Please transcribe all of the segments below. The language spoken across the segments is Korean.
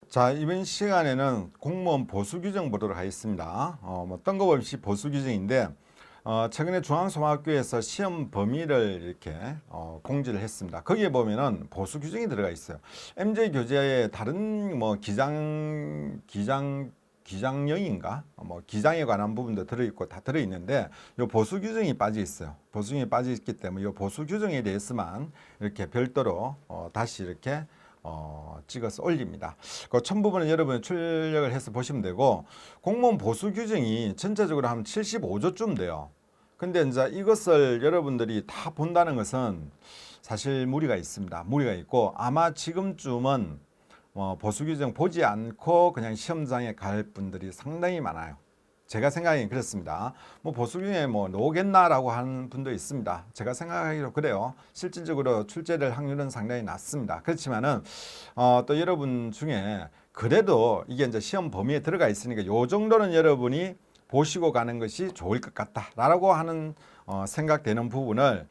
자, 이번 시간에는 공무원 보수 규정 보도록 하겠습니다. 뭐 뜬금없이 보수 규정인데 최근에 중앙소망학교에서 시험 범위를 이렇게 공지를 했습니다. 거기에 보면은 보수 규정이 들어가 있어요. MJ 교재에 다른 뭐 기장령인가 뭐 기장에 관한 부분도 들어있고 다 들어있는데 이 보수 규정이 빠져 있어요. 보수 규정이 빠져 있기 때문에 이 보수 규정에 대해서만 이렇게 별도로 다시 이렇게 찍어서 올립니다. 그 첫 부분은 여러분 출력을 해서 보시면 되고, 공무원 보수 규정이 전체적으로 한 75조쯤 돼요. 근데 이제 이것을 여러분들이 다 본다는 것은 사실 무리가 있습니다. 무리가 있고, 아마 지금쯤은 보수 규정 보지 않고 그냥 시험장에 갈 분들이 상당히 많아요. 제가 생각하기엔 그렇습니다. 뭐 보수 규정에 뭐 나오겠나라고 하는 분도 있습니다. 제가 생각하기로 그래요. 실질적으로 출제될 확률은 상당히 낮습니다. 그렇지만은 또 여러분 중에 그래도 이게 이제 시험 범위에 들어가 있으니까 요 정도는 여러분이 보시고 가는 것이 좋을 것 같다라고 하는 생각되는 부분을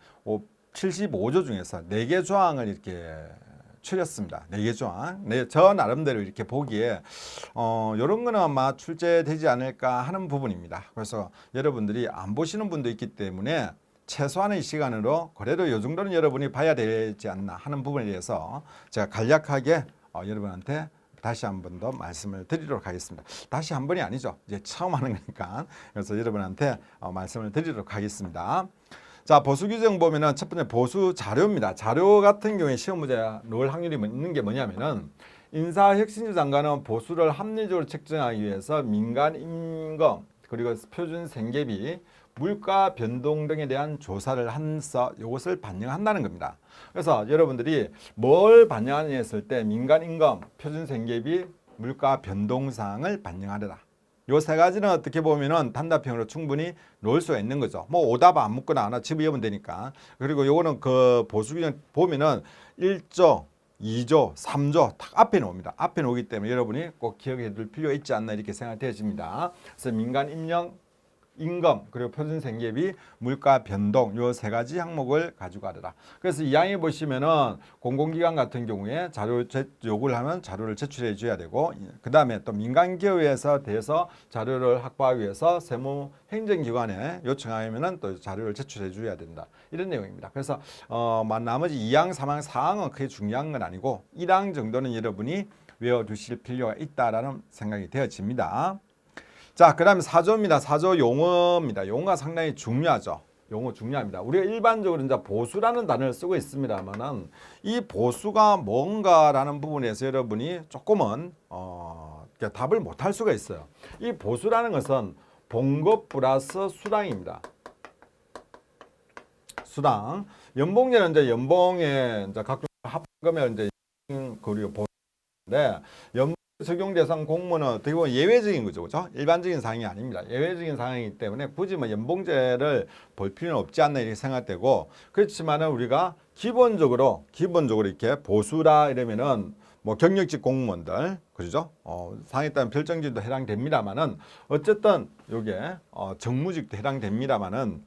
75조 중에서 4개 조항을 이렇게 추렸습니다. 4개 조항. 저 나름대로 이렇게 보기에 이런 거는 아마 출제되지 않을까 하는 부분입니다. 그래서 여러분들이 안 보시는 분도 있기 때문에 최소한의 시간으로 그래도 이 정도는 여러분이 봐야 되지 않나 하는 부분에 대해서 제가 간략하게 여러분한테 다시 한 번 더 말씀을 드리도록 하겠습니다. 다시 한 번이 아니죠. 이제 처음 하는 거니까. 그래서 여러분한테 말씀을 드리도록 하겠습니다. 자, 보수 규정 보면은 첫 번째 보수 자료입니다. 자료 같은 경우에 시험 문제 나올 확률이 있는 게 뭐냐면은, 인사혁신처 장관은 보수를 합리적으로 책정하기 위해서 민간 임금 그리고 표준 생계비, 물가 변동 등에 대한 조사를 한서 이것을 반영한다는 겁니다. 그래서 여러분들이 뭘 반영하느냐 했을 때 민간 임금, 표준 생계비, 물가 변동 사항을 반영하려라. 요 세 가지는 어떻게 보면은 단답형으로 충분히 놓을 수가 있는 거죠. 뭐 오답 안 묻거나 하나 집어넣으면 되니까. 그리고 요거는 그 보수 규정 보면은 1조, 2조, 3조 딱 앞에 나옵니다. 앞에 나오기 때문에 여러분이 꼭 기억해 둘 필요가 있지 않나 이렇게 생각되어집니다. 그래서 민간 임금 그리고 표준 생계비, 물가 변동 요 세 가지 항목을 가지고 가더라. 그래서 이 항에 보시면은 공공기관 같은 경우에 자료 요구를 하면 자료를 제출해 줘야 되고, 그 다음에 또 민간 기업에서 대해서 자료를 확보하기 위해서 세무 행정기관에 요청하면은 또 자료를 제출해 줘야 된다. 이런 내용입니다. 그래서 나머지 2항, 3항, 4항은 크게 중요한 건 아니고 1항 정도는 여러분이 외워두실 필요가 있다라는 생각이 되어집니다. 자, 그 다음에 4조입니다. 4조 용어입니다. 용어가 상당히 중요하죠. 용어 중요합니다. 우리가 일반적으로 이제 보수라는 단어를 쓰고 있습니다만은 이 보수가 뭔가라는 부분에서 여러분이 조금은 답을 못할 수가 있어요. 이 보수라는 것은 봉급 플러스 수당입니다. 수당. 연봉제는 이제 연봉에 이제 각종 합금을 이제 그리고 보수인데 적용 대상 공무원은 어떻게 보면 예외적인 거죠. 그죠? 일반적인 사항이 아닙니다. 예외적인 상황이기 때문에 굳이 뭐 연봉제를 볼 필요는 없지 않나 이렇게 생각되고, 그렇지만은 우리가 기본적으로 이렇게 보수라 이러면은 뭐 경력직 공무원들, 그죠? 상에 따른 별정직도 해당됩니다만은 어쨌든 요게 정무직도 해당됩니다만은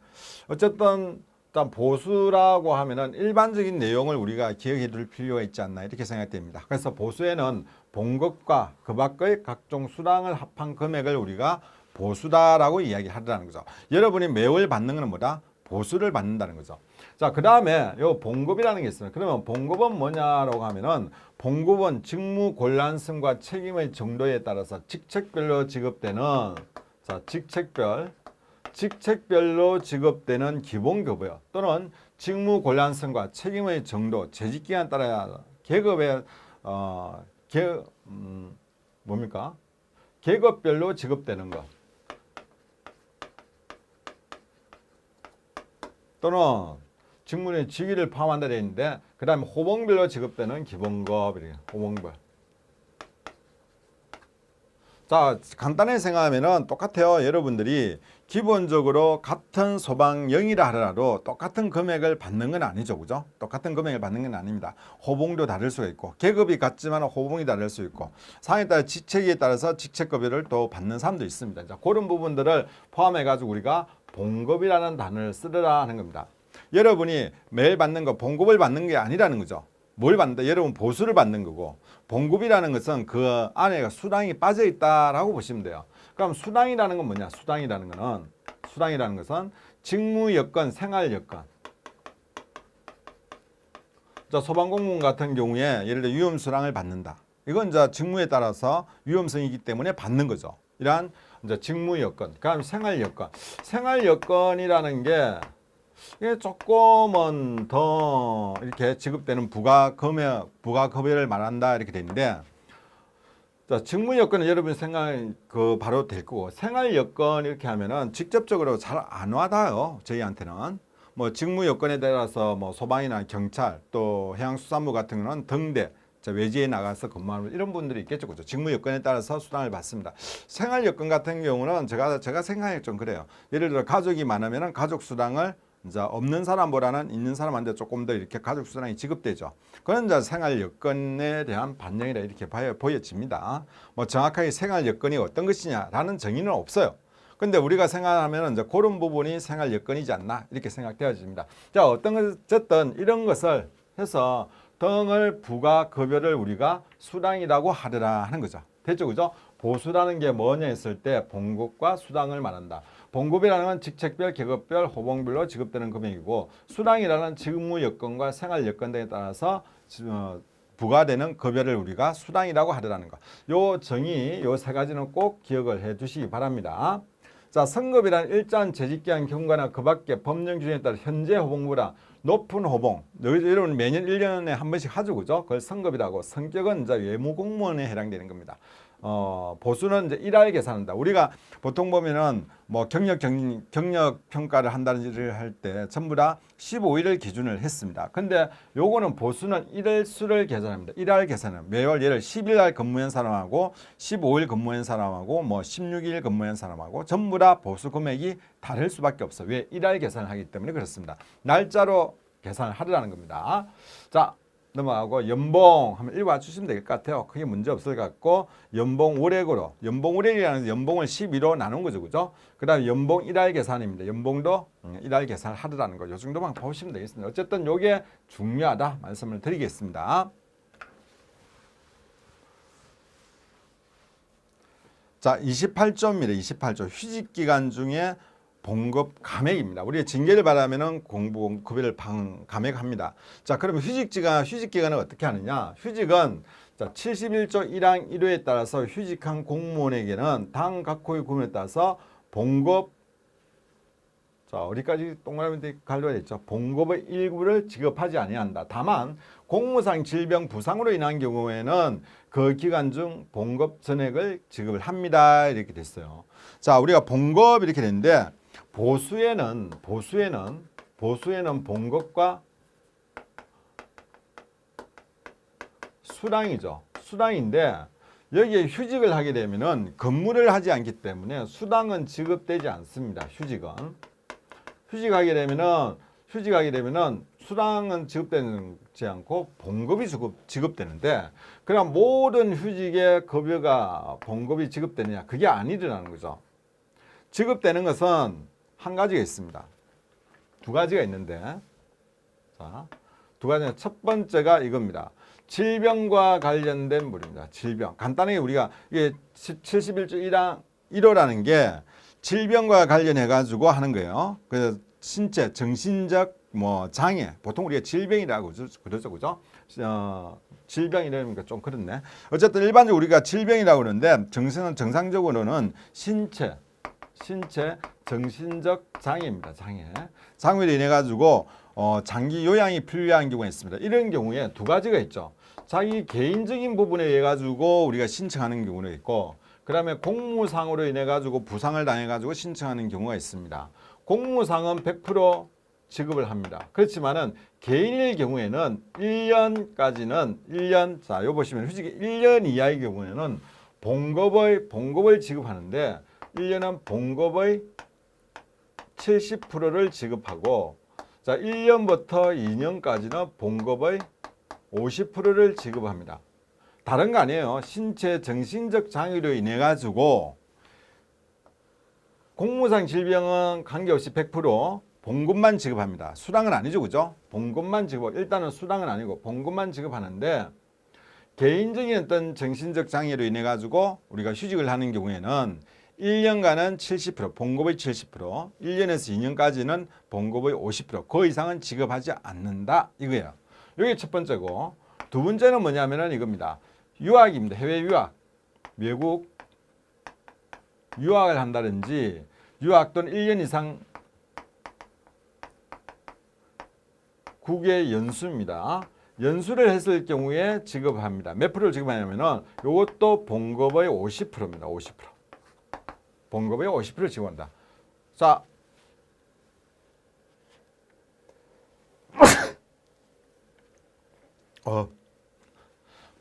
어쨌든 일단 보수라고 하면은 일반적인 내용을 우리가 기억해 둘 필요가 있지 않나 이렇게 생각됩니다. 그래서 보수에는 봉급과 그 밖의 각종 수당을 합한 금액을 우리가 보수다라고 이야기하더라는 거죠. 여러분이 매월 받는 것은 뭐다? 보수를 받는다는 거죠. 자, 그 다음에 요 봉급이라는 게 있어요. 그러면 봉급은 뭐냐라고 하면은, 봉급은 직무 곤란성과 책임의 정도에 따라서 직책별로 지급되는, 자, 직책별로 지급되는 기본급여 또는 직무 곤란성과 책임의 정도, 재직기간에 따라 계급의 뭡니까? 계급별로 지급되는 것 또는 직무의 직위를 포함한다 되어 있는데, 그 다음에 호봉별로 지급되는 기본급이래요. 호봉별. 자, 간단하게 생각하면은 똑같아요. 여러분들이 기본적으로 같은 소방령이라 하더라도 똑같은 금액을 받는 건 아니죠. 그죠? 똑같은 금액을 받는 건 아닙니다. 호봉도 다를 수가 있고, 계급이 같지만 호봉이 다를 수 있고, 상에 따라 직책에 따라서 직책급여를 또 받는 사람도 있습니다. 자, 그런 부분들을 포함해가지고 우리가 봉급이라는 단어를 쓰라 하는 겁니다. 여러분이 매일 받는 거 봉급을 받는 게 아니라는 거죠. 뭘 받는다? 여러분 보수를 받는 거고 봉급이라는 것은 그 안에 수당이 빠져 있다라고 보시면 돼요. 그럼 수당이라는 건 뭐냐? 수당이라는 것은 직무 여건, 생활 여건. 자, 소방공무원 같은 경우에 예를 들어 위험수당을 받는다. 이건 이제 직무에 따라서 위험성이기 때문에 받는 거죠. 이러한 이제 직무 여건. 그다음 생활 여건. 생활 여건이라는 게 이게 조금은 더 이렇게 지급되는 부가급여를 말한다 이렇게 되는데, 자, 직무 여건은 여러분 생각 바로 될 거고, 생활 여건 이렇게 하면은 직접적으로 잘 안 와닿아요. 저희한테는. 뭐 직무 여건에 따라서 뭐 소방이나 경찰 또 해양수산부 같은 경우는 등대 외지에 나가서 근무하는 이런 분들이 있겠죠. 그죠? 직무 여건에 따라서 수당을 받습니다. 생활 여건 같은 경우는 제가 생각이 좀 그래요. 예를 들어 가족이 많으면은 가족 수당을 이제 없는 사람보다는 있는 사람한테 조금 더 이렇게 가족 수당이 지급되죠. 그런 이제 생활 여건에 대한 반영이라 이렇게 보여집니다. 뭐 정확하게 생활 여건이 어떤 것이냐라는 정의는 없어요. 근데 우리가 생각하면 이제 그런 부분이 생활 여건이지 않나 이렇게 생각되어집니다. 자, 어쨌든 이런 것을 해서 등을 부가급여를 우리가 수당이라고 하리라 하는 거죠. 됐죠, 그죠? 보수라는 게 뭐냐 했을 때 봉급과 수당을 말한다. 봉급이라는 건 직책별, 계급별, 호봉별로 지급되는 금액이고, 수당이라는 직무 여건과 생활 여건 등에 따라서 부과되는 급여를 우리가 수당이라고 하리라는 거. 요 정의, 요 세 가지는 꼭 기억을 해 두시기 바랍니다. 자, 성급이란 일정 재직기한 경과나 그 밖에 법령 규정에 따라 현재 호봉보다 높은 호봉, 여러분 매년 1년에 한 번씩 하죠, 그죠? 그걸 성급이라고. 성격은 이제 외무공무원에 해당되는 겁니다. 보수는 이제 일할 계산한다. 우리가 보통 보면은 뭐 경력 평가를 한다는 일을 할 때 전부 다 15일을 기준을 했습니다. 근데 요거는 보수는 일일 수를 계산합니다. 일할 계산은 매월 예를 10일 날 근무한 사람하고 15일 근무한 사람하고 뭐 16일 근무한 사람하고 전부 다 보수 금액이 다를 수밖에 없어. 왜? 일할 계산을 하기 때문에 그렇습니다. 날짜로 계산을 하려는 겁니다. 자, 넘어가고 연봉 한번 읽어 주시면 될 것 같아요. 크게 문제 없을 것 같고, 연봉 월액으로, 연봉 월액이라는 연봉을 12로 나눈 거죠, 그죠? 그 다음에 연봉 일할 계산입니다. 연봉도 일할 계산을 하더라는 거. 요 정도만 보시면 되겠습니다. 어쨌든 요게 중요하다 말씀을 드리겠습니다. 자, 28조입니다. 28조 휴직기간 중에 봉급 감액입니다. 우리가 징계를 받으면은 공복급여를 감액합니다. 자, 그러면 휴직기간을 어떻게 하느냐? 휴직은 자, 71조 1항 1호에 따라서 휴직한 공무원에게는 당 각호의 구분에 따라서 봉급, 자, 어디까지 동그라미 갈려야 됐죠? 봉급의 일부를 지급하지 아니한다. 다만 공무상 질병 부상으로 인한 경우에는 그 기간 중 봉급 전액을 지급을 합니다. 이렇게 됐어요. 자, 우리가 봉급 이렇게 됐는데, 보수에는 봉급과 수당이죠. 수당인데 여기에 휴직을 하게 되면은 근무를 하지 않기 때문에 수당은 지급되지 않습니다. 휴직하게 되면은 수당은 지급되지 않고 봉급이 지급되는데, 그럼 모든 휴직의 급여가 봉급이 지급되느냐? 그게 아니라는 거죠. 지급되는 것은 한 가지가 있습니다. 두 가지가 있는데, 자, 두 가지는 첫 번째가 이겁니다. 질병과 관련된 물입니다. 질병. 간단하게 우리가 이게 71조 1항 1호라는 게 질병과 관련해 가지고 하는 거예요. 그래서 신체, 정신적 뭐 장애, 보통 우리가 질병이라고 그러죠, 그죠? 질병이라니까 좀 그렇네. 어쨌든 일반적으로 우리가 질병이라고 그러는데, 정상적으로는 신체, 정신적 장애입니다. 장애로 인해 가지고 장기 요양이 필요한 경우가 있습니다. 이런 경우에 두 가지가 있죠. 자기 개인적인 부분에 의해 가지고 우리가 신청하는 경우는 있고, 그다음에 공무상으로 인해 가지고 부상을 당해 가지고 신청하는 경우가 있습니다. 공무상은 100% 지급을 합니다. 그렇지만은 개인일 경우에는 1년까지는 자, 요 보시면 휴직이 1년 이하의 경우에는 봉급을 지급하는데, 1년은 봉급의 70%를 지급하고, 자, 1년부터 2년까지는 봉급의 50%를 지급합니다. 다른 거 아니에요. 신체 정신적 장애로 인해 가지고 공무상 질병은 관계없이 100%, 봉급만 지급합니다. 수당은 아니죠, 그죠? 봉급만 지급. 일단은 수당은 아니고 봉급만 지급하는데 개인적인 어떤 정신적 장애로 인해 가지고 우리가 휴직을 하는 경우에는 1년간은 70%, 봉급의 70%, 1년에서 2년까지는 봉급의 50%, 그 이상은 지급하지 않는다 이거예요. 이게 첫 번째고, 두 번째는 뭐냐면은 이겁니다. 유학입니다. 해외 유학, 외국 유학을 한다든지 유학 또는 1년 이상 국외 연수입니다. 연수를 했을 경우에 지급합니다. 몇 프로를 지급하냐면은 이것도 봉급의 50%입니다. 50%. 봉급의 50%를 지급한다. 자,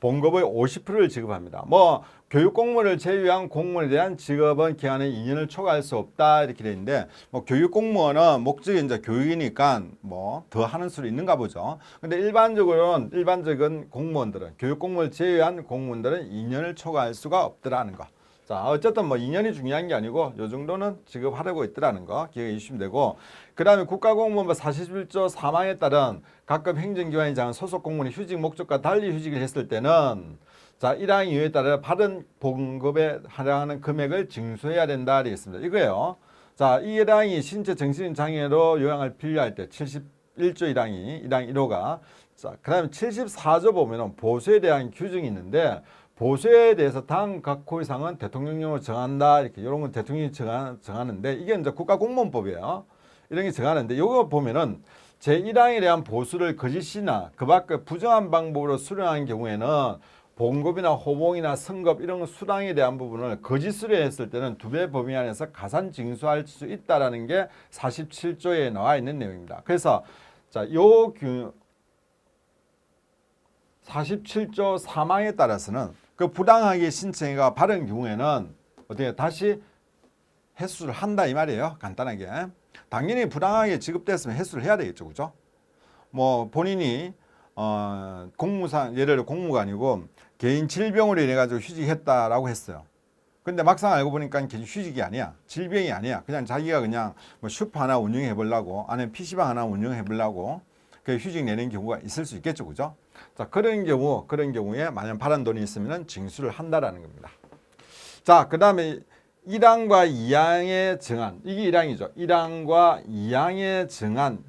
봉급의 50%를 지급합니다. 뭐 교육 공무원을 제외한 공무원에 대한 직업은 기한의 2년을 초과할 수 없다 이렇게 되어 있는데, 뭐 교육 공무원은 목적이 이제 교육이니까 뭐 더 하는 수도 있는가 보죠. 근데 일반적인 공무원들은, 교육 공무원을 제외한 공무원들은 2년을 초과할 수가 없더라는 거. 자, 어쨌든 뭐 2년이 중요한 게 아니고 요 정도는 지급하려고 있더라는 거 기억해 주시면 되고, 그 다음에 국가공무원법 41조 3항에 따른 각급 행정기관이 정한 소속 공무원이 휴직 목적과 달리 휴직을 했을 때는, 자, 1항 이유에 따라 받은 봉급에 해당하는 금액을 징수해야 된다 되겠습니다. 이거예요. 자, 이 1항이 신체 정신 장애로 요양을 필요할 때 71조 1항이 1항 1호가, 자, 그 다음에 74조 보면은 보수에 대한 규정이 있는데, 보수에 대해서 당 각 호위상은 대통령령으로 정한다 이렇게, 이런 건 대통령이 정하는데, 이게 이제 국가공무원법이에요. 이런 게 정하는데, 요거 보면은 제1항에 대한 보수를 거짓이나 그 밖의 부정한 방법으로 수령한 경우에는 봉급이나 호봉이나 승급 이런 수당에 대한 부분을 거짓 수령했을 때는 2배 범위 안에서 가산 징수할 수 있다라는 게 47조에 나와 있는 내용입니다. 그래서 자, 47조 3항에 따라서는 그 부당하게 신청해가 받은 경우에는 어떻게 다시 회수를 한다 이 말이에요. 간단하게. 당연히 부당하게 지급됐으면 회수를 해야 되겠죠, 그죠? 뭐 본인이 공무상, 예를 들어 공무가 아니고 개인 질병으로 인해 가지고 휴직했다라고 했어요. 근데 막상 알고 보니까 휴직이 아니야, 질병이 아니야. 그냥 자기가 그냥 뭐 슈퍼 하나 운영해 보려고, 아니면 PC방 하나 운영해 보려고 그 휴직 내는 경우가 있을 수 있겠죠, 그죠? 자, 그런 경우에 만약 받은 돈이 있으면 징수를 한다라는 겁니다. 자, 그 다음에 1항과 2항에 정한, 이게 1항이죠. 1항과 2항에 정한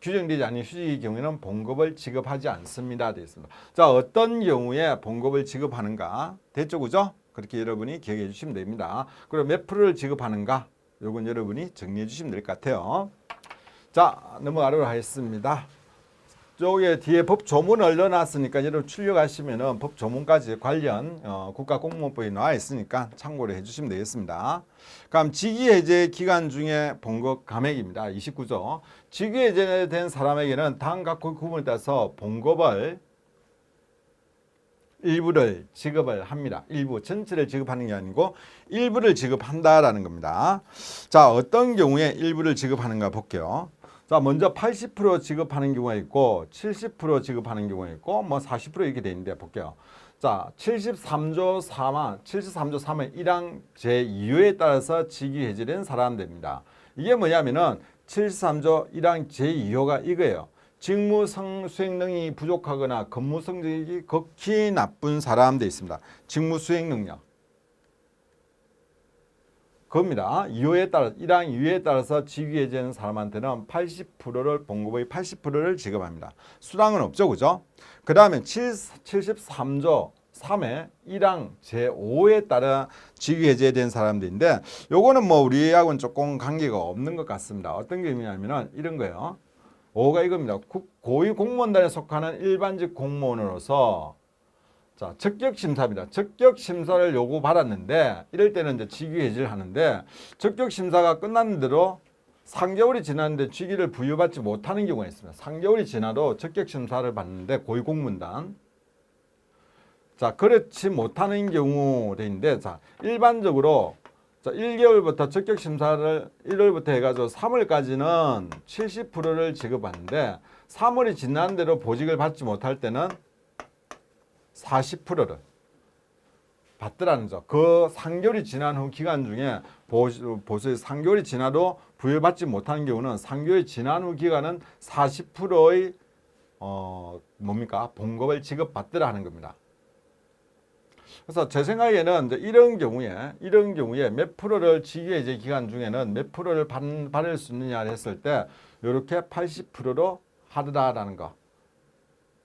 규정되지 않은 휴직의 경우에는 봉급을 지급하지 않습니다. 되어 있습니다. 자, 어떤 경우에 봉급을 지급하는가? 됐죠, 그죠? 그렇게 여러분이 기억해 주시면 됩니다. 그리고 몇 프로를 지급하는가? 요건 여러분이 정리해 주시면 될 것 같아요. 자, 넘어가도록 하겠습니다. 저기 뒤에 법 조문을 올려놨으니까 여러분 출력하시면은 법 조문까지 관련 국가공무원법이 나와 있으니까 참고를 해주시면 되겠습니다. 그럼 직위해제 기간 중에 봉급 감액입니다. 29조. 직위해제된 사람에게는 다음 각 구분에 따라서 봉급을 일부를 지급을 합니다. 일부, 전체를 지급하는 게 아니고 일부를 지급한다라는 겁니다. 자, 어떤 경우에 일부를 지급하는가 볼게요. 자, 먼저 80% 지급하는 경우가 있고 70% 지급하는 경우가 있고 뭐 40% 이렇게 돼 있는데 볼게요. 자, 73조 3항 1항 제2호에 따라서 직위 해제된 사람들입니다. 이게 뭐냐면은 73조 1항 제2호가 이거예요. 직무 수행 능력이 부족하거나 근무 성적이 극히 나쁜 사람 돼 있습니다. 직무 수행 능력. 그겁니다. 1항 2호에 따라서 직위해제된 사람한테는 80%를 봉급의 80%를 지급합니다. 수당은 없죠, 그죠? 그 다음에 73조 3회 1항 제5에 따라 직위해제된 사람들인데, 요거는 뭐 우리하고는 조금 관계가 없는 것 같습니다. 어떤 게 있냐면은 이런 거예요. 5가 이겁니다. 고위공무원단에 속하는 일반직 공무원으로서, 자, 적격심사입니다. 적격심사를 요구받았는데, 이럴 때는 이제 직위해제를 하는데, 적격심사가 끝난 대로 3개월이 지났는데 직위를 부여받지 못하는 경우가 있습니다. 3개월이 지나도 적격심사를 받는데, 고위공무원단. 자, 그렇지 못하는 경우인데, 자, 일반적으로, 자, 1개월부터 적격심사를 1월부터 해가지고 3월까지는 70%를 지급하는데, 3월이 지난 대로 보직을 받지 못할 때는 40%를 받더라는 거죠. 그 3개월이 지난 후 기간 중에 보수의 3개월이 지나도 부여받지 못하는 경우는 3개월이 지난 후 기간은 40%의 뭡니까? 봉급을 지급받더라 하는 겁니다. 그래서 제 생각에는 이제 이런 경우에 몇 프로를 직위해제 기간 중에는 몇 프로를 받을 수 있느냐를 했을 때 이렇게 80%로 하더라라는 거.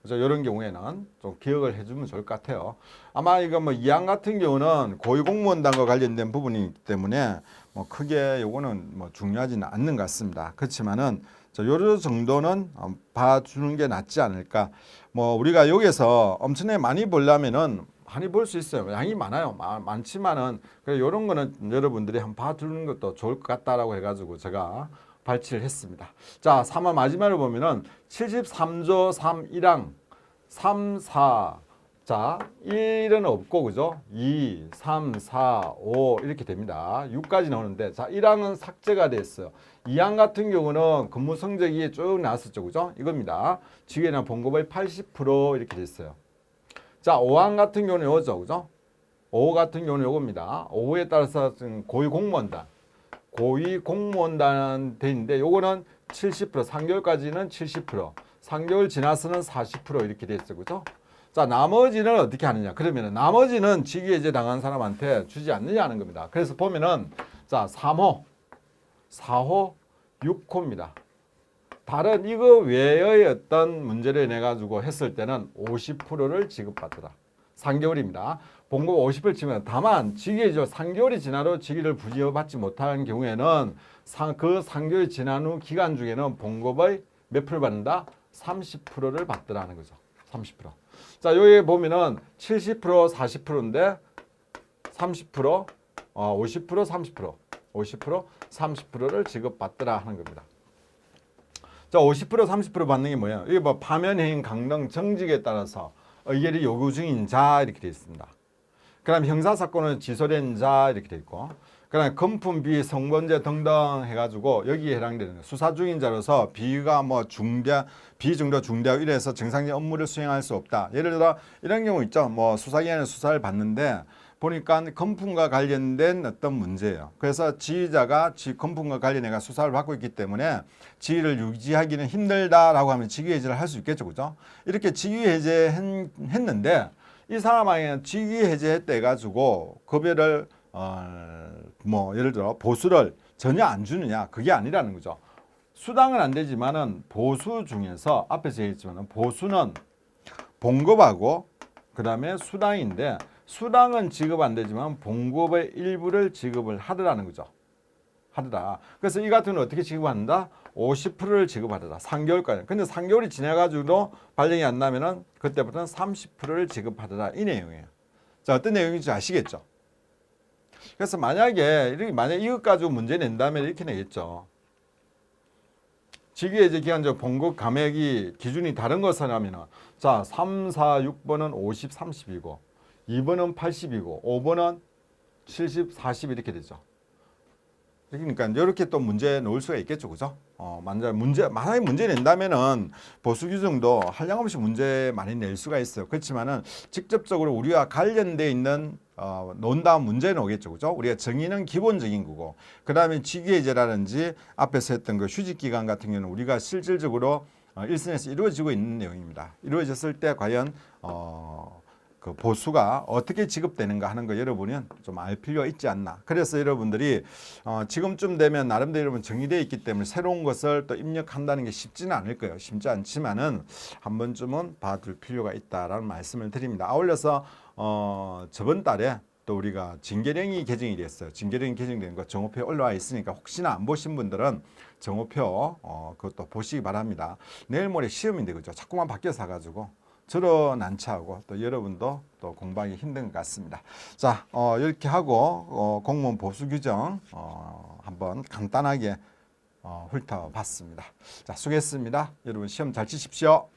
그래서 이런 경우에는 좀 기억을 해주면 좋을 것 같아요. 아마 이거 뭐 이항 같은 경우는 고위공무원단과 관련된 부분이기 때문에 뭐 크게 요거는 뭐 중요하지는 않는 것 같습니다. 그렇지만은 요 정도는 봐주는 게 낫지 않을까. 뭐 우리가 여기서 엄청나게 많이 보려면은 많이 볼 수 있어요. 양이 많아요. 많지만은 이런 거는 여러분들이 한번 봐두는 것도 좋을 것 같다라고 해가지고 제가 발치를 했습니다. 자, 3화 마지막을 보면은 73조 3 1항 3, 4. 자, 1은 없고, 그죠? 2, 3, 4, 5 이렇게 됩니다. 6까지 나오는데, 자, 1항은 삭제가 됐어요. 2항 같은 경우는 근무 성적이 쭉 나왔었죠, 그죠? 이겁니다. 직위나 봉급의 80% 이렇게 됐어요. 자, 5항 같은 경우는 이거죠, 그죠? 5 같은 경우는 이겁니다. 5에 따라서 고위공무원단. 고위공무원단 돼 있는데, 요거는 70%, 3개월까지는 70%, 3개월 지나서는 40% 이렇게 돼 있어요, 그죠? 자, 나머지는 어떻게 하느냐? 그러면은 나머지는 직위해제 당한 사람한테 주지 않느냐 하는 겁니다. 그래서 보면은 자, 3호, 4호, 6호입니다. 다른 이거 외의 어떤 문제를 내 가지고 했을 때는 50%를 지급받더라. 3개월입니다. 봉급 50을 치면 다만 직위해제 3개월이 지나도 직위를 부여받지 못하는 경우에는 그 3개월이 지난 후 기간 중에는 봉급의 몇 프로 받는다? 30%를 받더라는 거죠. 30%. 자, 여기 보면은 70%, 40%인데 30%, 50%, 30%, 50%, 30%를 지급받더라 하는 겁니다. 자, 50%, 30% 받는 게 뭐예요? 이게 뭐 파면행, 강등, 정직에 따라서 의결이 요구 중인 자 이렇게 되어 있습니다. 그다음 형사사건은 지소된 자 이렇게 되어 있고, 그다음 금품비, 성범죄 등등 해가지고 여기에 해당되는 수사 중인 자로서 비위가 뭐 비중도 중대하고 이래서 정상적인 업무를 수행할 수 없다. 예를 들어 이런 경우 있죠. 뭐 수사기관에 수사를 받는데 보니까 금품과 관련된 어떤 문제예요. 그래서 지휘자가 금품과 관련해가 수사를 받고 있기 때문에 지휘를 유지하기는 힘들다라고 하면 직위해제를 할 수 있겠죠, 그죠? 이렇게 직위해제했는데 이 사람에게는 직위해제했다 해가지고 급여를 뭐 예를 들어 보수를 전혀 안 주느냐, 그게 아니라는 거죠. 수당은 안 되지만은 보수 중에서 앞에서 얘기했지만은 보수는 봉급하고 그다음에 수당인데 수당은 지급 안 되지만 봉급의 일부를 지급을 하더라는 거죠. 하더라. 그래서 이 같은 경우는 어떻게 지급한다? 50%를 지급하더라. 3개월까지. 근데 3개월이 지나가지고도 발령이 안 나면은 그때부터는 30%를 지급하더라. 이 내용이에요. 자, 어떤 내용인지 아시겠죠? 그래서 만약 이것 가지고 문제 낸다면 이렇게 내겠죠. 직위해제 기간적 봉급 감액이 기준이 다른 것을 하면은 자, 3, 4, 6번은 50, 30이고 2번은 80이고 5번은 70, 40 이렇게 되죠. 그러니까 이렇게 또 문제 놓을 수가 있겠죠, 그죠? 만약에 문제 낸다면은 보수 규정도 한량없이 문제 많이 낼 수가 있어요. 그렇지만은 직접적으로 우리와 관련돼 있는 논다운 문제는 오겠죠, 그죠? 우리가 정의는 기본적인 거고, 그 다음에 직위해제라든지 앞에서 했던 그 휴직 기간 같은 경우는 우리가 실질적으로 일선에서 이루어지고 있는 내용입니다. 이루어졌을 때 과연 그 보수가 어떻게 지급되는가 하는 거 여러분은 좀 알 필요가 있지 않나. 그래서 여러분들이 지금쯤 되면 나름대로 여러분 정리되어 있기 때문에 새로운 것을 또 입력한다는 게 쉽지는 않을 거예요. 쉽지 않지만은 한 번쯤은 봐둘 필요가 있다라는 말씀을 드립니다. 아울러서 저번 달에 또 우리가 징계령이 개정이 됐어요. 징계령이 개정된 거 정오표에 올라와 있으니까 혹시나 안 보신 분들은 정오표 그것도 보시기 바랍니다. 내일 모레 시험인데 그죠? 자꾸만 바뀌어서 가지고 저런 난처하고 또 여러분도 또 공부하기 힘든 것 같습니다. 자, 이렇게 하고 공무원 보수 규정 한번 간단하게 훑어봤습니다. 자, 수고했습니다. 여러분 시험 잘 치십시오.